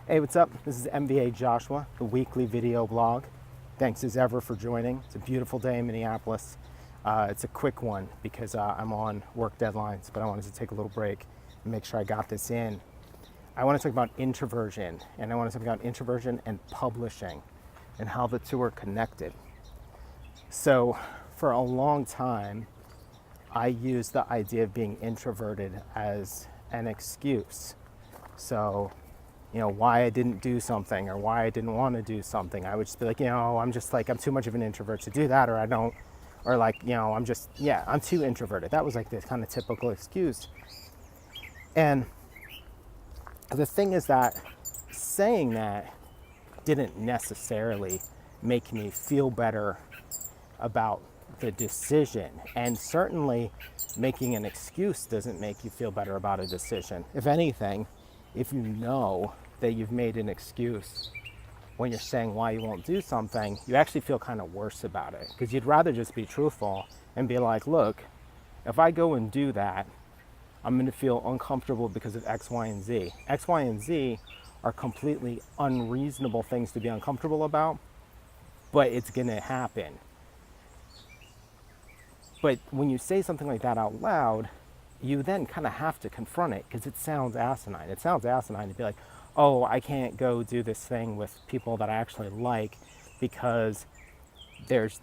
Hey, what's up? This is MVA Joshua, the weekly video blog. Thanks as ever for joining. It's a beautiful day in Minneapolis. It's a quick one because I'm on work deadlines, but I wanted to take a little break and make sure I got this in. I want to talk about introversion, and I want to talk about introversion and publishing and how the two are connected. So, for a long time, I used the idea of being introverted as an excuse. So, why I didn't do something or why I didn't want to do something. I would just be like, I'm too much of an introvert to do that, or I don't, or I'm too introverted. That was like this kind of typical excuse. And the thing is that saying that didn't necessarily make me feel better about the decision. And certainly making an excuse doesn't make you feel better about a decision. If anything, if you know that you've made an excuse when you're saying why you won't do something, you actually feel kind of worse about it, because you'd rather just be truthful and be like, look, if I go and do that, I'm going to feel uncomfortable because of X, Y, and Z. X, Y, and Z are completely unreasonable things to be uncomfortable about, but it's going to happen. But when you say something like that out loud, you then kind of have to confront it, because it sounds asinine. It sounds asinine to be like, oh, I can't go do this thing with people that I actually like because there's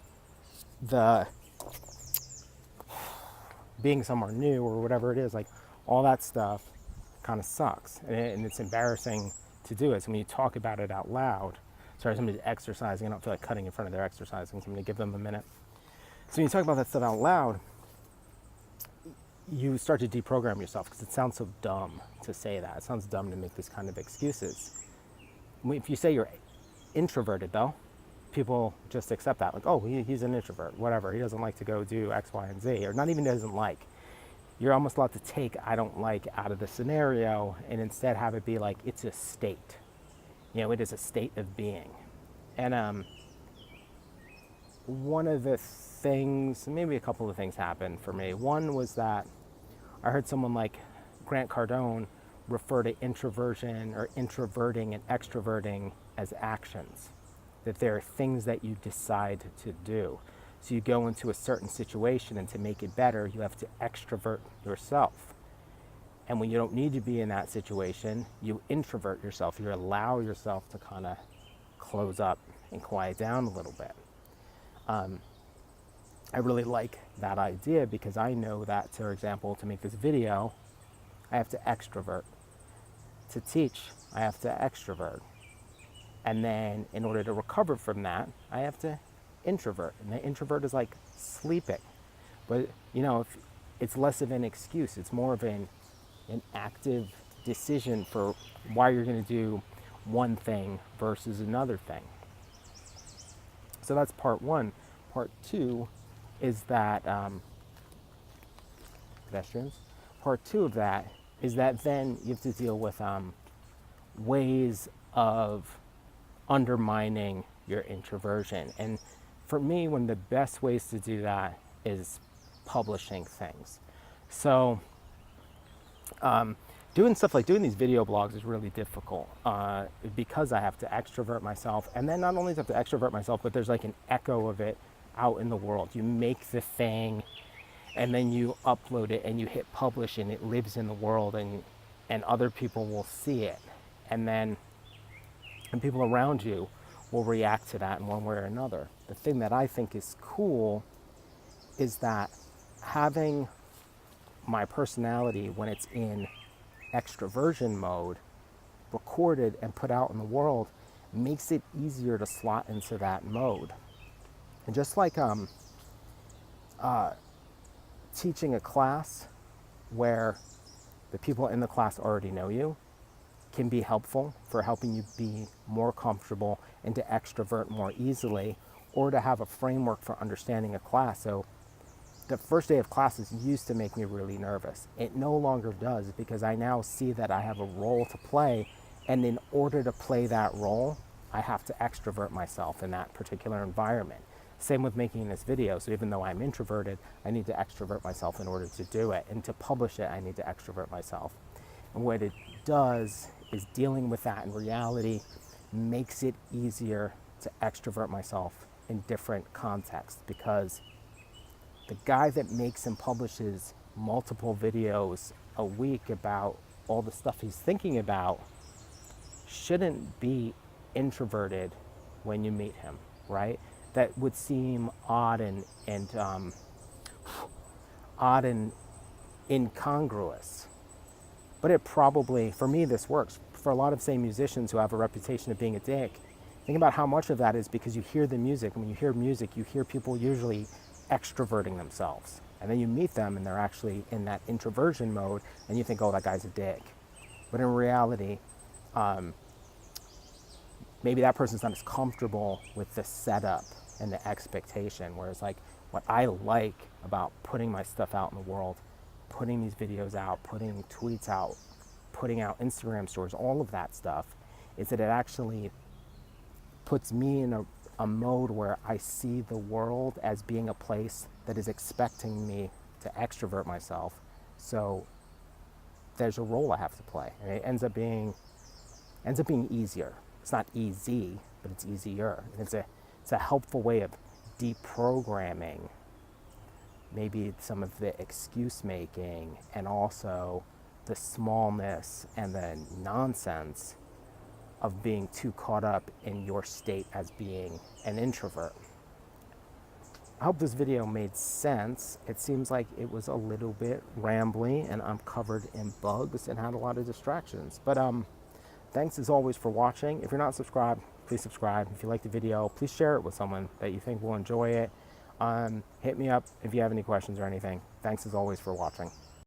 the being somewhere new or whatever it is. Like, all that stuff kind of sucks, and it's embarrassing to do it. So when you talk about it out loud, sorry, somebody's exercising. I don't feel like cutting in front of their exercising, so I'm going to give them a minute. So when you talk about that stuff out loud, you start to deprogram yourself, because it sounds so dumb to say that. It sounds dumb to make these kind of excuses. If you say you're introverted, though, people just accept that. Like, oh, he's an introvert, whatever. He doesn't like to go do X, Y, and Z, or not even doesn't like. You're almost allowed to take I don't like out of the scenario and instead have it be like it's a state. It is a state of being. And one of the things, maybe a couple of things happened for me. One was that I heard someone like Grant Cardone refer to introversion or introverting and extroverting as actions, that there are things that you decide to do. So you go into a certain situation, and to make it better, you have to extrovert yourself. And when you don't need to be in that situation, you introvert yourself. You allow yourself to kind of close up and quiet down a little bit. I really like that idea, because I know that, for example, to make this video, I have to extrovert. To teach, I have to extrovert. And then in order to recover from that, I have to introvert. And the introvert is like sleeping. But, if it's less of an excuse. It's more of an active decision for why you're going to do one thing versus another thing. So that's part one. Part two is that pedestrians. Part two of that is that then you have to deal with ways of undermining your introversion. And for me, one of the best ways to do that is publishing things. So doing stuff like doing these video blogs is really difficult because I have to extrovert myself. And then not only do I have to extrovert myself, but there's like an echo of it out in the world. You make the thing, and then you upload it, and you hit publish, and it lives in the world, and other people will see it. And people around you will react to that in one way or another. The thing that I think is cool is that having my personality, when it's in extroversion mode, recorded and put out in the world, makes it easier to slot into that mode. And just like teaching a class where the people in the class already know you can be helpful for helping you be more comfortable and to extrovert more easily, or to have a framework for understanding a class. So the first day of classes used to make me really nervous. It no longer does, because I now see that I have a role to play, and in order to play that role, I have to extrovert myself in that particular environment. Same with making this video. So even though I'm introverted, I need to extrovert myself in order to do it. And to publish it, I need to extrovert myself. And what it does is dealing with that in reality makes it easier to extrovert myself in different contexts, because the guy that makes and publishes multiple videos a week about all the stuff he's thinking about shouldn't be introverted when you meet him, right? That would seem odd and incongruous. But it probably, for me, this works. For a lot of, say, musicians who have a reputation of being a dick, think about how much of that is because you hear the music. And when you hear music, you hear people usually extroverting themselves. And then you meet them and they're actually in that introversion mode, and you think, oh, that guy's a dick. But in reality, maybe that person's not as comfortable with the setup and the expectation. Whereas, like, what I like about putting my stuff out in the world, putting these videos out, putting tweets out, putting out Instagram stories, all of that stuff, is that it actually puts me in a mode where I see the world as being a place that is expecting me to extrovert myself. So there's a role I have to play, and it ends up being easier. It's not easy, but it's easier. And it's a helpful way of deprogramming maybe some of the excuse making and also the smallness and the nonsense of being too caught up in your state as being an introvert. I hope this video made sense. It seems like it was a little bit rambly and I'm covered in bugs and had a lot of distractions. But thanks as always for watching. If you're not subscribed, please subscribe. If you like the video, please share it with someone that you think will enjoy it. Hit me up if you have any questions or anything. Thanks as always for watching.